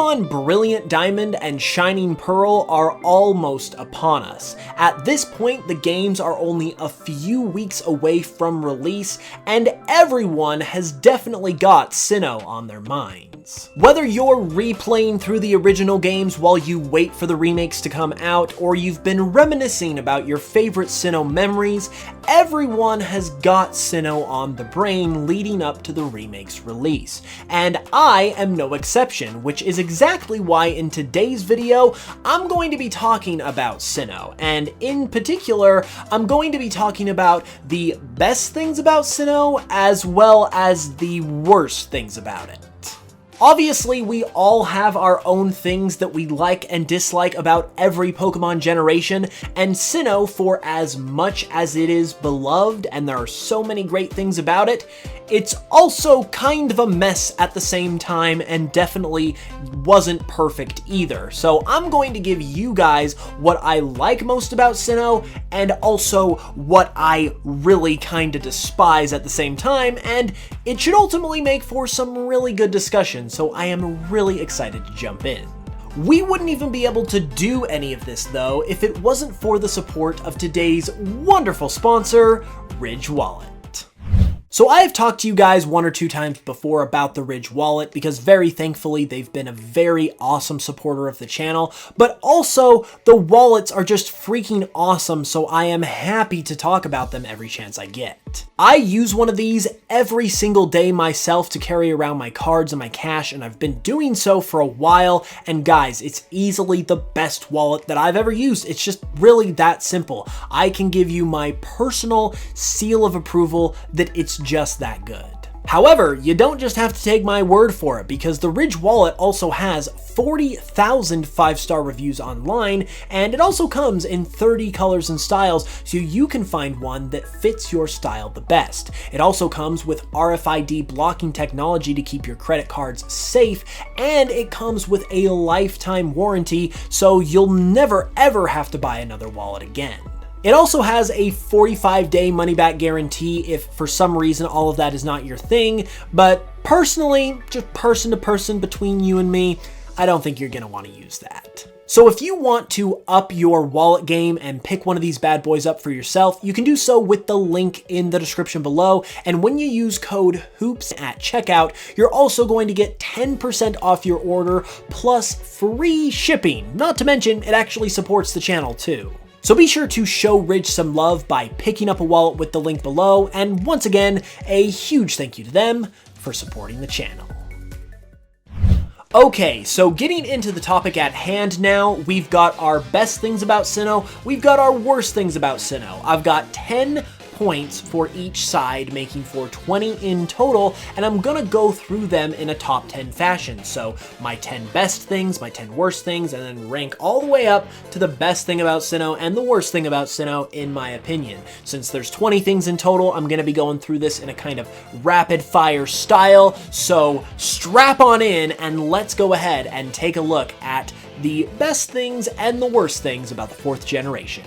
Pokemon Brilliant Diamond and Shining Pearl are almost upon us. At this point, the games are only a few weeks away from release, and everyone has definitely got Sinnoh on their minds. Whether you're replaying through the original games while you wait for the remakes to come out, or you've been reminiscing about your favorite Sinnoh memories, everyone has got Sinnoh on the brain leading up to the remake's release. And I am no exception, which is exactly why in today's video, I'm going to be talking about Sinnoh. And in particular, I'm going to be talking about the best things about Sinnoh as well as the worst things about it. Obviously, we all have our own things that we like and dislike about every Pokemon generation, and Sinnoh, for as much as it is beloved and there are so many great things about it, it's also kind of a mess at the same time and definitely wasn't perfect either. So I'm going to give you guys what I like most about Sinnoh and also what I really kind of despise at the same time, and it should ultimately make for some really good discussion, so I am really excited to jump in. We wouldn't even be able to do any of this though if it wasn't for the support of today's wonderful sponsor, Ridge Wallet. So I've talked to you guys one or two times before about the Ridge Wallet because very thankfully they've been a very awesome supporter of the channel, but also the wallets are just freaking awesome, so I am happy to talk about them every chance I get. I use one of these every single day myself to carry around my cards and my cash, and I've been doing so for a while, and guys, it's easily the best wallet that I've ever used. It's just really that simple. I can give you my personal seal of approval that it's just that good. However, you don't just have to take my word for it, because the Ridge Wallet also has 40,000 5-star reviews online, and it also comes in 30 colors and styles, so you can find one that fits your style the best. It also comes with RFID blocking technology to keep your credit cards safe, and it comes with a lifetime warranty, so you'll never ever have to buy another wallet again. It also has a 45-day money-back guarantee if for some reason all of that is not your thing, but personally, just person to person between you and me, I don't think you're gonna want to use that. So if you want to up your wallet game and pick one of these bad boys up for yourself, you can do so with the link in the description below, and when you use code HOOPS at checkout, you're also going to get 10% off your order plus free shipping. Not to mention, it actually supports the channel too. So be sure to show Ridge some love by picking up a wallet with the link below, and once again, a huge thank you to them for supporting the channel. Okay, so getting into the topic at hand now, we've got our best things about Sinnoh, we've got our worst things about Sinnoh. I've got 10 points for each side, making for 20 in total, and I'm gonna go through them in a top 10 fashion. So my 10 best things, my 10 worst things, and then rank all the way up to the best thing about Sinnoh and the worst thing about Sinnoh in my opinion. Since there's 20 things in total, I'm gonna be going through this in a kind of rapid fire style, so strap on in and let's go ahead and take a look at the best things and the worst things about the 4th generation.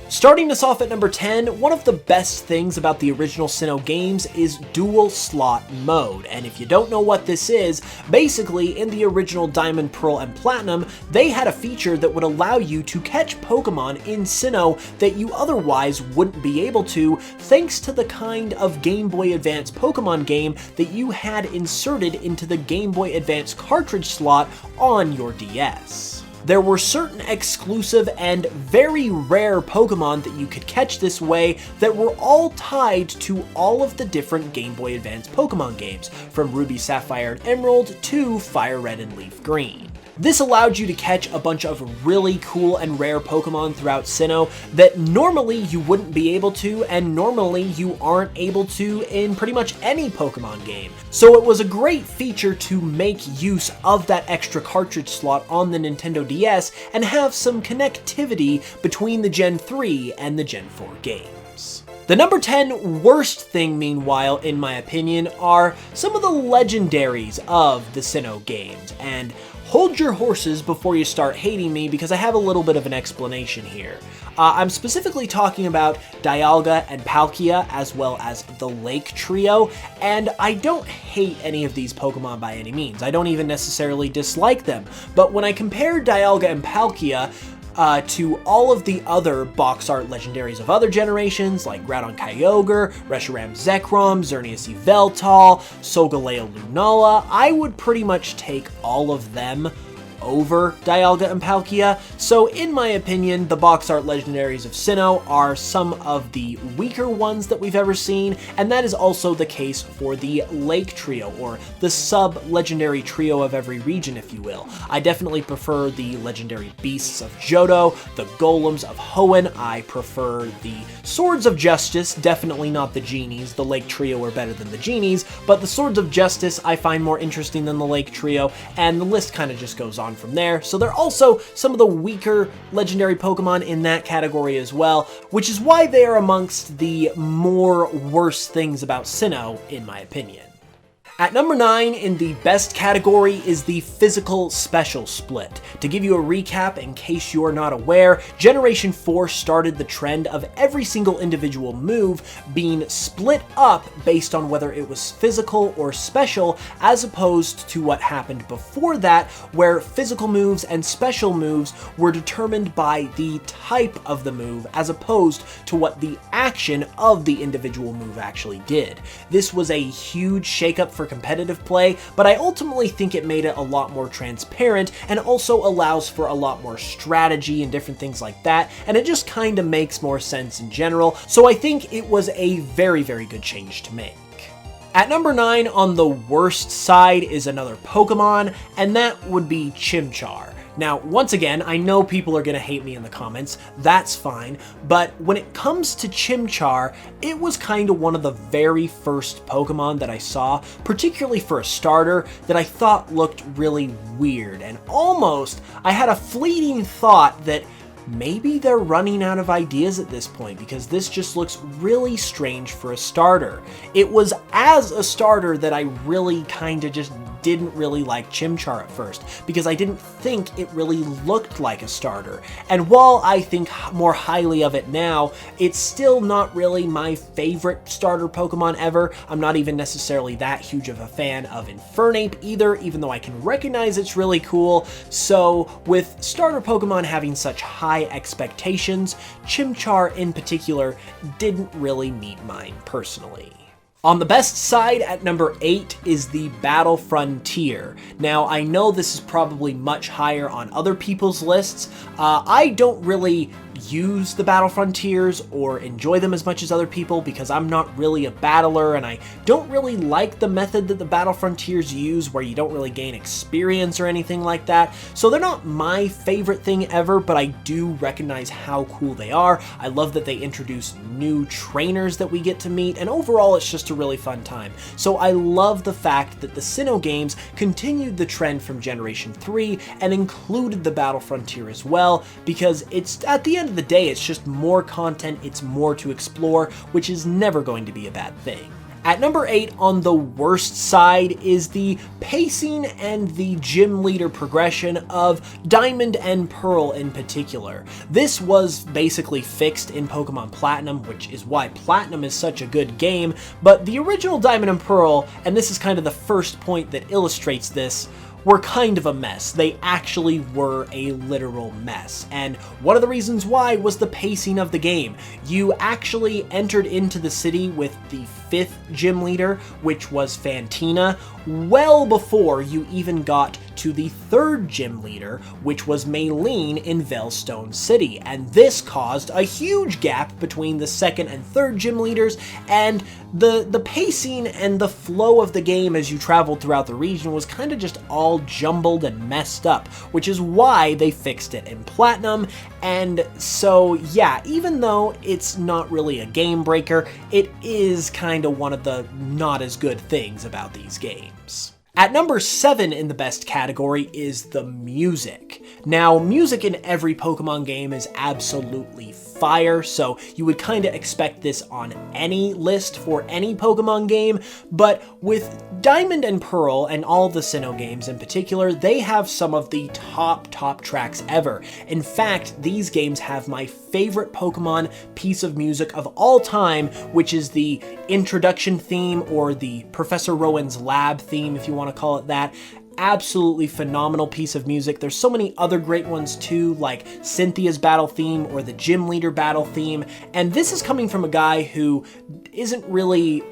Starting us off at number 10, one of the best things about the original Sinnoh games is dual slot mode. And if you don't know what this is, basically in the original Diamond, Pearl, and Platinum, they had a feature that would allow you to catch Pokemon in Sinnoh that you otherwise wouldn't be able to, thanks to the kind of Game Boy Advance Pokemon game that you had inserted into the Game Boy Advance cartridge slot on your DS. There were certain exclusive and very rare Pokemon that you could catch this way that were all tied to all of the different Game Boy Advance Pokemon games, from Ruby, Sapphire, and Emerald to Fire Red and Leaf Green. This allowed you to catch a bunch of really cool and rare Pokemon throughout Sinnoh that normally you wouldn't be able to, and normally you aren't able to in pretty much any Pokemon game. So it was a great feature to make use of that extra cartridge slot on the Nintendo DS and have some connectivity between the Gen 3 and the Gen 4 games. The number 10 worst thing, meanwhile, in my opinion, are some of the legendaries of the Sinnoh games, and hold your horses before you start hating me because I have a little bit of an explanation here. I'm specifically talking about Dialga and Palkia, as well as the Lake Trio, and I don't hate any of these Pokemon by any means. I don't even necessarily dislike them, but when I compare Dialga and Palkia to all of the other box art legendaries of other generations, like Groudon Kyogre, Reshiram Zekrom, Xerneas Yveltal, Solgaleo Lunala, I would pretty much take all of them over Dialga and Palkia. So in my opinion, the box art legendaries of Sinnoh are some of the weaker ones that we've ever seen, and that is also the case for the Lake Trio, or the sub-legendary trio of every region, if you will. I definitely prefer the legendary beasts of Johto, the golems of Hoenn. I prefer the Swords of Justice, definitely not the genies. The Lake Trio are better than the genies, but the Swords of Justice I find more interesting than the Lake Trio, and the list kind of just goes on from there. So they're also some of the weaker legendary Pokemon in that category as well, which is why they are amongst the more worse things about Sinnoh, in my opinion. At number 9 in the best category is the physical special split. To give you a recap in case you're not aware, Generation 4 started the trend of every single individual move being split up based on whether it was physical or special, as opposed to what happened before that, where physical moves and special moves were determined by the type of the move as opposed to what the action of the individual move actually did. This was a huge shakeup for competitive play, but I ultimately think it made it a lot more transparent and also allows for a lot more strategy and different things like that, and it just kind of makes more sense in general, so I think it was a very, very good change to make. At number 9 on the worst side is another Pokemon, and that would be Chimchar. Now, once again, I know people are going to hate me in the comments, that's fine, but when it comes to Chimchar, it was kind of one of the very first Pokemon that I saw, particularly for a starter, that I thought looked really weird, and almost I had a fleeting thought that maybe they're running out of ideas at this point because this just looks really strange for a starter. It was as a starter that I really kind of just didn't really like Chimchar at first because I didn't think it really looked like a starter. And while I think more highly of it now, it's still not really my favorite starter Pokemon ever. I'm not even necessarily that huge of a fan of Infernape either, even though I can recognize it's really cool. So with starter Pokemon having such high expectations, Chimchar in particular didn't really meet mine personally. On the best side, at number 8, is the Battle Frontier. Now, I know this is probably much higher on other people's lists. I don't really use the Battle Frontiers or enjoy them as much as other people because I'm not really a battler, and I don't really like the method that the Battle Frontiers use where you don't really gain experience or anything like that. So they're not my favorite thing ever, but I do recognize how cool they are. I love that they introduce new trainers that we get to meet, and overall it's just a really fun time. So I love the fact that the Sinnoh games continued the trend from Generation 3 and included the Battle Frontier as well, because it's, at the end of the day, it's just more content, it's more to explore, which is never going to be a bad thing. At number 8 on the worst side is the pacing and the gym leader progression of Diamond and Pearl in particular. This was basically fixed in Pokemon Platinum, which is why Platinum is such a good game, but the original Diamond and Pearl, and this is kind of the first point that illustrates this, were kind of a mess. They actually were a literal mess. And one of the reasons why was the pacing of the game. You actually entered into the city with the 5th gym leader, which was Fantina, well before you even got to the 3rd gym leader, which was Maylene in Veilstone City. And this caused a huge gap between the 2nd and 3rd gym leaders, and the pacing and the flow of the game as you traveled throughout the region was kind of just all jumbled and messed up, which is why they fixed it in Platinum. And so yeah, even though it's not really a game breaker, it is kind of one of the not as good things about these games. At number 7 in the best category is the music. Now, music in every Pokemon game is absolutely fire, so you would kind of expect this on any list for any Pokemon game, but with Diamond and Pearl and all the Sinnoh games in particular, they have some of the top tracks ever. In fact, these games have my favorite Pokemon piece of music of all time, which is the introduction theme, or the Professor Rowan's lab theme, if you want to call it that. Absolutely phenomenal piece of music. There's so many other great ones too, like Cynthia's battle theme or the Gym Leader battle theme, and this is coming from a guy who isn't really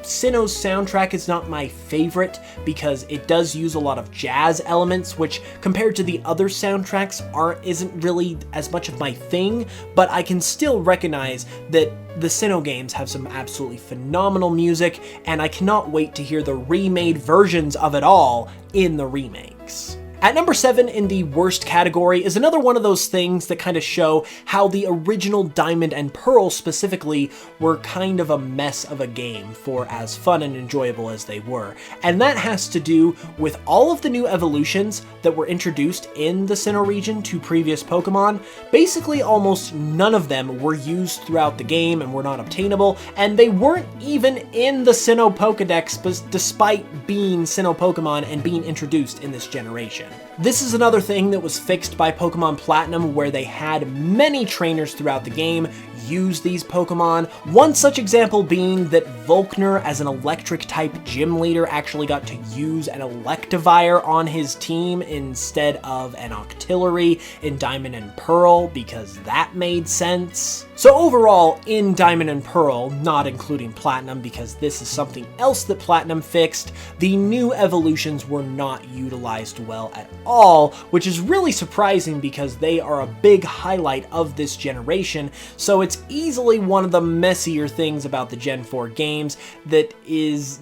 Sinnoh's soundtrack is not my favorite because it does use a lot of jazz elements, which compared to the other soundtracks isn't really as much of my thing, but I can still recognize that the Sinnoh games have some absolutely phenomenal music, and I cannot wait to hear the remade versions of it all in the remakes. At number 7 in the worst category is another one of those things that kind of show how the original Diamond and Pearl specifically were kind of a mess of a game for as fun and enjoyable as they were. And that has to do with all of the new evolutions that were introduced in the Sinnoh region to previous Pokemon. Basically, almost none of them were used throughout the game and were not obtainable, and they weren't even in the Sinnoh Pokedex despite being Sinnoh Pokemon and being introduced in this generation. This is another thing that was fixed by Pokemon Platinum, where they had many trainers throughout the game use these Pokemon. One such example being that Volkner, as an electric-type gym leader, actually got to use an Electivire on his team instead of an Octillery in Diamond and Pearl, because that made sense. So overall, in Diamond and Pearl, not including Platinum because this is something else that Platinum fixed, the new evolutions were not utilized well at all, which is really surprising because they are a big highlight of this generation, so it's easily one of the messier things about the Gen 4 games that is,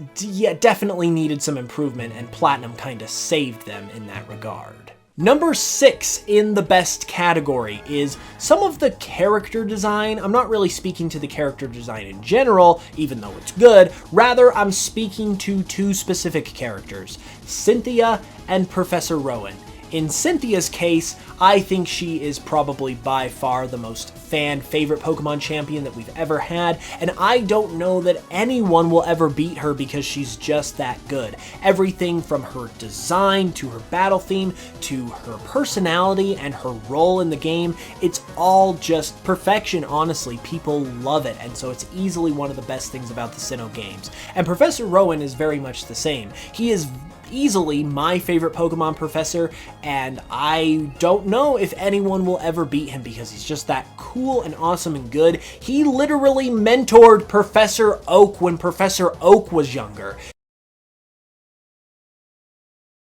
definitely needed some improvement, and Platinum kind of saved them in that regard. Number 6 in the best category is some of the character design. I'm not really speaking to the character design in general, even though it's good. Rather, I'm speaking to two specific characters, Cynthia and Professor Rowan. In Cynthia's case, I think she is probably by far the most fan-favorite Pokemon champion that we've ever had, and I don't know that anyone will ever beat her because she's just that good. Everything from her design, to her battle theme, to her personality and her role in the game, it's all just perfection, honestly. People love it, and so it's easily one of the best things about the Sinnoh games. And Professor Rowan is very much the same. He is easily my favorite Pokemon professor, and I don't know if anyone will ever beat him because he's just that cool and awesome and good. He literally mentored Professor Oak when Professor Oak was younger.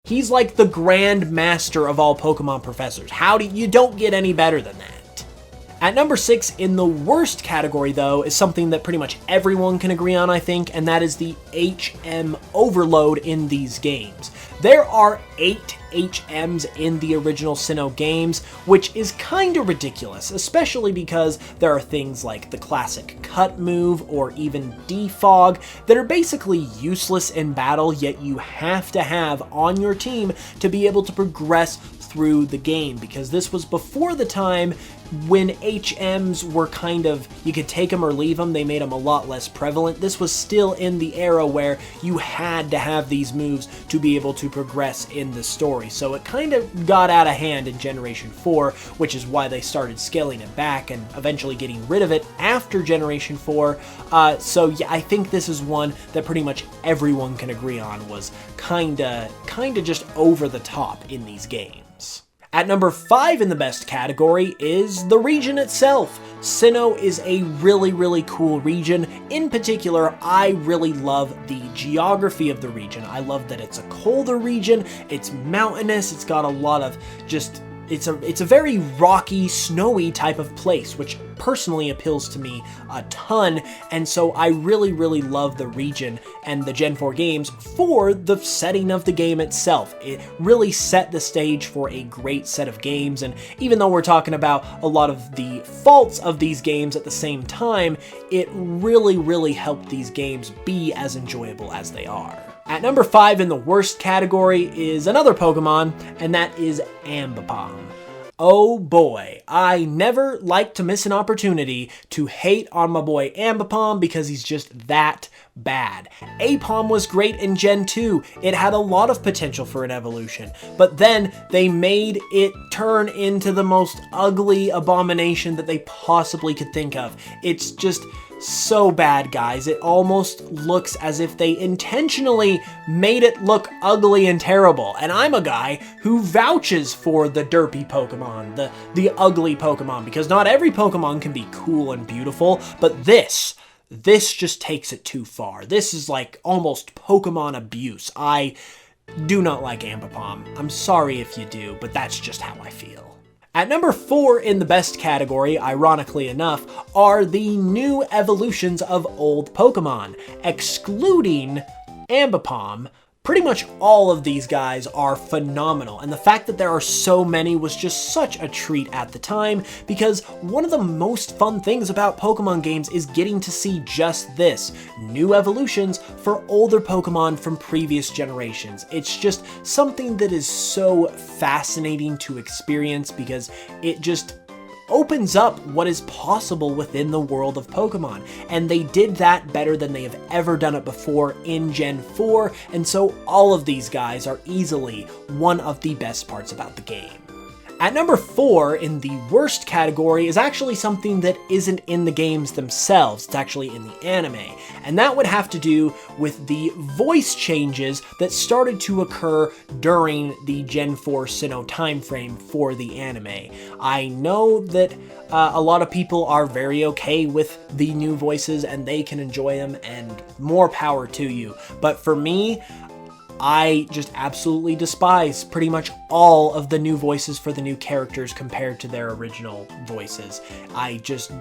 He's like the grand master of all Pokemon professors. You don't get any better than that. At number 6 in the worst category, though, is something that pretty much everyone can agree on, I think, and that is the HM overload in these games. There are 8 HMs in the original Sinnoh games, which is kinda ridiculous, especially because there are things like the classic cut move or even defog that are basically useless in battle, yet you have to have on your team to be able to progress through the game, because this was before the time when HMs were kind of, you could take them or leave them. They made them a lot less prevalent. This was still in the era where you had to have these moves to be able to progress in the story. So it kind of got out of hand in Generation 4, which is why they started scaling it back and eventually getting rid of it after Generation 4. So yeah, I think this is one that pretty much everyone can agree on was kinda just over the top in these games. At number 5 in the best category is the region itself. Sinnoh is a really cool region. In particular, I really love the geography of the region. I love that it's a colder region, it's mountainous, it's got a lot of just, it's a very rocky, snowy type of place, which personally appeals to me a ton, and so I really love the region and the Gen 4 games for the setting of the game itself. It really set the stage for a great set of games, and even though we're talking about a lot of the faults of these games at the same time, it really helped these games be as enjoyable as they are. At number 5 in the worst category is another Pokemon, and that is Ambipom. Oh boy, I never like to miss an opportunity to hate on my boy Ambipom because he's just that bad. Apom was great in Gen 2. It had a lot of potential for an evolution, but then they made it turn into the most ugly abomination that they possibly could think of. It's just so bad, guys. It almost looks as if they intentionally made it look ugly and terrible. And I'm a guy who vouches for the derpy Pokemon, the ugly Pokemon, because not every Pokemon can be cool and beautiful, but this just takes it too far. This is like almost Pokemon abuse. I do not like Ambipom. I'm sorry if you do, but that's just how I feel. At number 4 in the best category, ironically enough, are the new evolutions of old Pokemon. Excluding Ambipom, pretty much all of these guys are phenomenal, and the fact that there are so many was just such a treat at the time, because one of the most fun things about Pokemon games is getting to see just this, new evolutions for older Pokemon from previous generations. It's just something that is so fascinating to experience because it just opens up what is possible within the world of Pokemon, and they did that better than they have ever done it before in Gen 4, and so all of these guys are easily one of the best parts about the game. At number 4 in the worst category is actually something that isn't in the games themselves, it's actually in the anime, and that would have to do with the voice changes that started to occur during the Gen 4 Sinnoh timeframe for the anime. I know that a lot of people are very okay with the new voices and they can enjoy them, and more power to you, but for me, I just absolutely despise pretty much all of the new voices for the new characters compared to their original voices. I just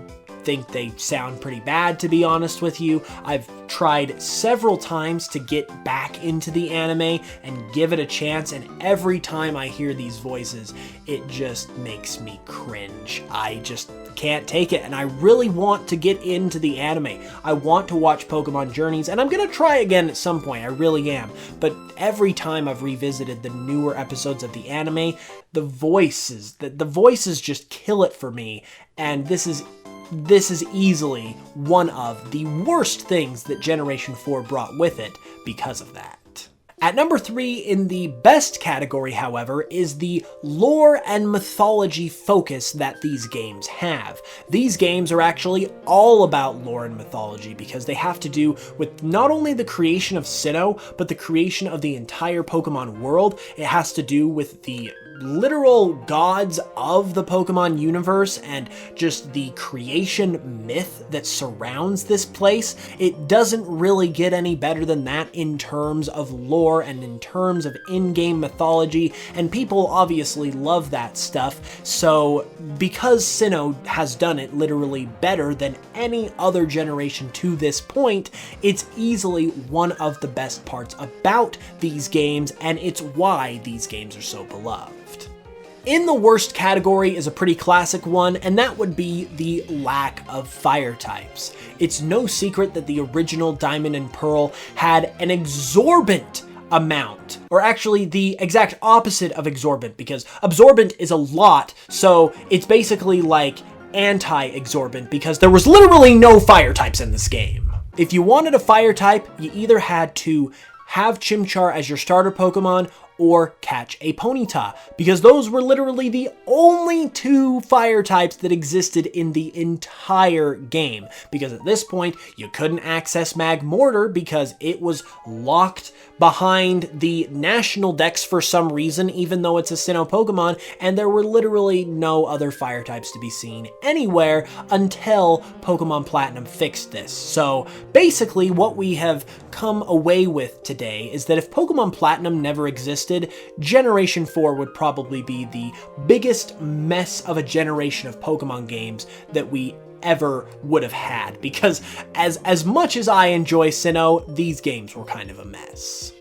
think they sound pretty bad, to be honest with you. I've tried several times to get back into the anime and give it a chance, and every time I hear these voices, it just makes me cringe. I just can't take it, and I really want to get into the anime. I want to watch Pokemon Journeys, and I'm gonna try again at some point, I really am. But every time I've revisited the newer episodes of the anime, the voices just kill it for me, and this is easily one of the worst things that Generation 4 brought with it because of that. At number 3 in the best category, however, is the lore and mythology focus that these games have. These games are actually all about lore and mythology because they have to do with not only the creation of Sinnoh, but the creation of the entire Pokemon world. It has to do with the literal gods of the Pokemon universe and just the creation myth that surrounds this place. It doesn't really get any better than that in terms of lore and in terms of in-game mythology, and people obviously love that stuff. So because Sinnoh has done it literally better than any other generation to this point, it's easily one of the best parts about these games, and it's why these games are so beloved. In the worst category is a pretty classic one, and that would be the lack of fire types. It's no secret that the original Diamond and Pearl had an exorbitant amount, or actually the exact opposite of exorbitant, because absorbent is a lot, so it's basically like anti-exorbitant because there was literally no fire types in this game. If you wanted a fire type, you either had to have Chimchar as your starter Pokemon or catch a Ponyta, because those were literally the only two fire types that existed in the entire game, because at this point you couldn't access Magmortar because it was locked behind the national dex for some reason, even though it's a Sinnoh Pokemon, and there were literally no other fire types to be seen anywhere until Pokemon Platinum fixed this. So basically what we have come away with today is that if Pokemon Platinum never existed, Generation 4 would probably be the biggest mess of a generation of Pokemon games that we ever would have had, because as much as I enjoy Sinnoh, these games were kind of a mess.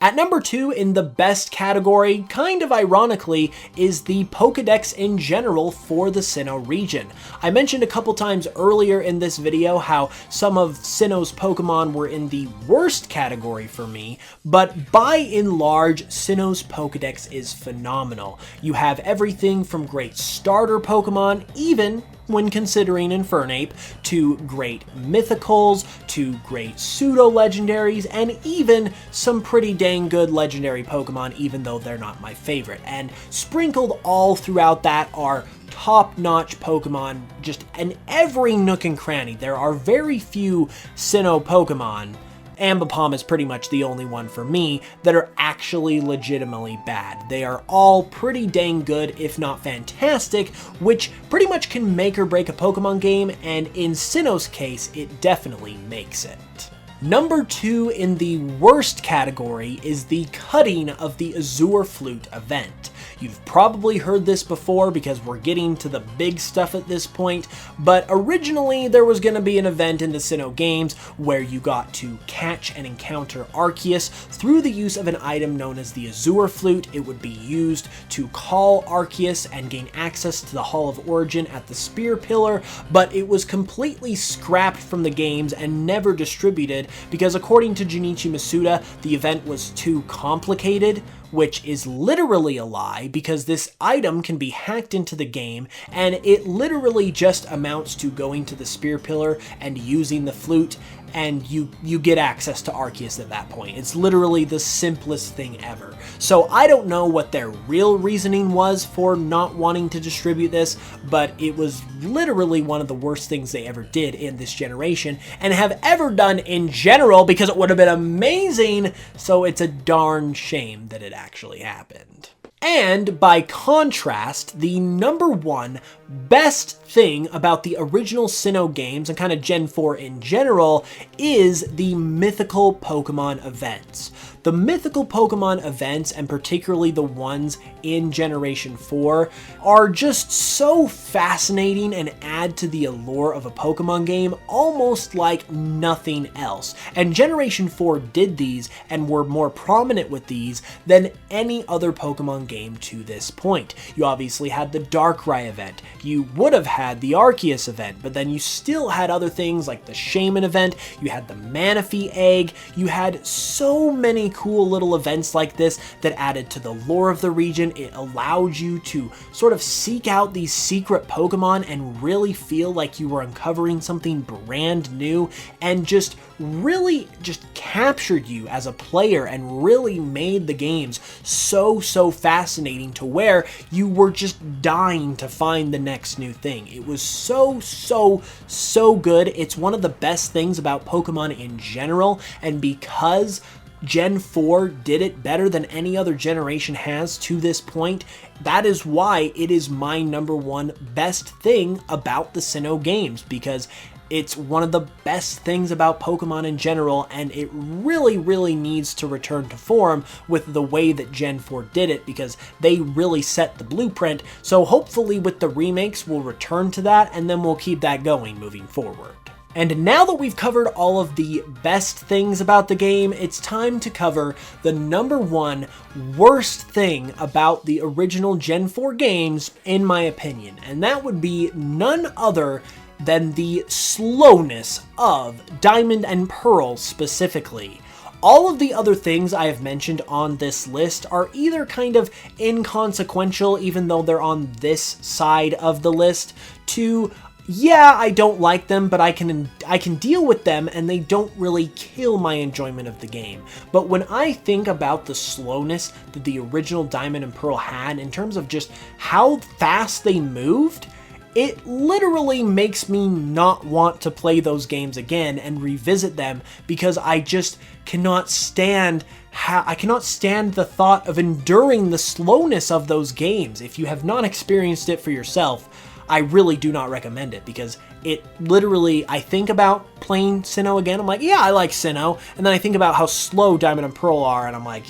At number 2 in the best category, kind of ironically, is the Pokedex in general for the Sinnoh region. I mentioned a couple times earlier in this video how some of Sinnoh's Pokemon were in the worst category for me, but by and large, Sinnoh's Pokedex is phenomenal. You have everything from great starter Pokemon, even when considering Infernape, to great Mythicals, to great pseudo-legendaries, and even some pretty dang good legendary Pokemon, even though they're not my favorite. And sprinkled all throughout that are top-notch Pokemon, just in every nook and cranny. There are very few Sinnoh Pokemon, Ambipom is pretty much the only one for me, that are actually legitimately bad. They are all pretty dang good, if not fantastic, which pretty much can make or break a Pokemon game, and in Sinnoh's case, it definitely makes it. Number 2 in the worst category is the cutting of the Azure Flute event. You've probably heard this before because we're getting to the big stuff at this point, but originally there was going to be an event in the Sinnoh games where you got to catch and encounter Arceus through the use of an item known as the Azure Flute. It would be used to call Arceus and gain access to the Hall of Origin at the Spear Pillar, but it was completely scrapped from the games and never distributed because according to Junichi Masuda, the event was too complicated, which is literally a lie because this item can be hacked into the game and it literally just amounts to going to the Spear Pillar and using the flute and you get access to Arceus at that point. It's literally the simplest thing ever. So I don't know what their real reasoning was for not wanting to distribute this, but it was literally one of the worst things they ever did in this generation and have ever done in general because it would have been amazing, so it's a darn shame that it actually happened. And by contrast, the number 1 best thing about the original Sinnoh games and kind of Gen 4 in general is the mythical Pokemon events. The mythical Pokemon events, and particularly the ones in Generation 4, are just so fascinating and add to the allure of a Pokemon game almost like nothing else. And Generation 4 did these and were more prominent with these than any other Pokemon game to this point. You obviously had the Darkrai event, you would have had the Arceus event, but then you still had other things like the Shaman event, you had the Manaphy egg, you had so many cool little events like this that added to the lore of the region. It allowed you to sort of seek out these secret Pokemon and really feel like you were uncovering something brand new and just really just captured you as a player and really made the games so fascinating to where you were just dying to find the next new thing. It was so good. It's one of the best things about Pokemon in general, and because Gen 4 did it better than any other generation has to this point, that is why it is my number 1 best thing about the Sinnoh games, because it's one of the best things about Pokemon in general, and it really needs to return to form with the way that Gen 4 did it, because they really set the blueprint. So hopefully with the remakes, we'll return to that, and then we'll keep that going moving forward. And now that we've covered all of the best things about the game, it's time to cover the number 1 worst thing about the original Gen 4 games, in my opinion. And that would be none other than the slowness of Diamond and Pearl specifically. All of the other things I have mentioned on this list are either kind of inconsequential, even though they're on this side of the list, to yeah, I don't like them, but I can deal with them and they don't really kill my enjoyment of the game. But when I think about the slowness that the original Diamond and Pearl had in terms of just how fast they moved, it literally makes me not want to play those games again and revisit them because I just cannot stand the thought of enduring the slowness of those games. If you have not experienced it for yourself, I really do not recommend it because it literally, I think about playing Sinnoh again, I'm like, yeah, I like Sinnoh, and then I think about how slow Diamond and Pearl are, and I'm like,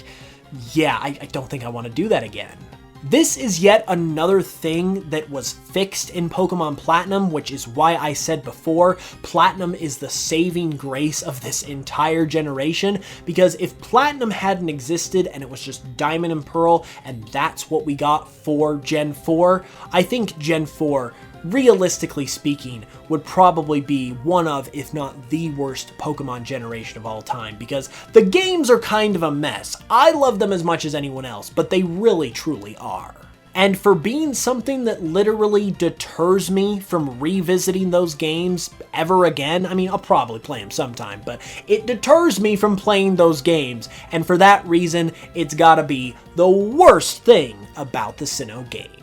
yeah, I don't think I want to do that again. This is yet another thing that was fixed in Pokemon Platinum, which is why I said before, Platinum is the saving grace of this entire generation, because if Platinum hadn't existed and it was just Diamond and Pearl, and that's what we got for Gen 4, I think Gen 4, realistically speaking, would probably be one of, if not the worst Pokemon generation of all time, because the games are kind of a mess. I love them as much as anyone else, but they really truly are. And for being something that literally deters me from revisiting those games ever again, I mean, I'll probably play them sometime, but it deters me from playing those games, and for that reason, it's gotta be the worst thing about the Sinnoh games.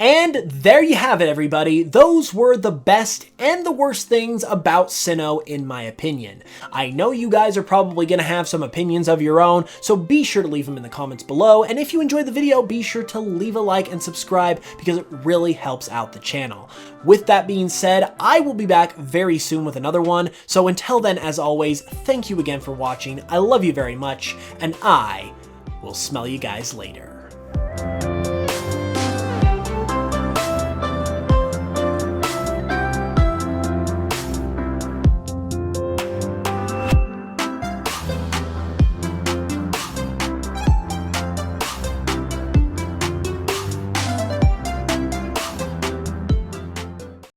And there you have it, everybody. Those were the best and the worst things about Sinnoh, in my opinion. I know you guys are probably going to have some opinions of your own, so be sure to leave them in the comments below. And if you enjoyed the video, be sure to leave a like and subscribe, because it really helps out the channel. With that being said, I will be back very soon with another one. So until then, as always, thank you again for watching. I love you very much, and I will smell you guys later.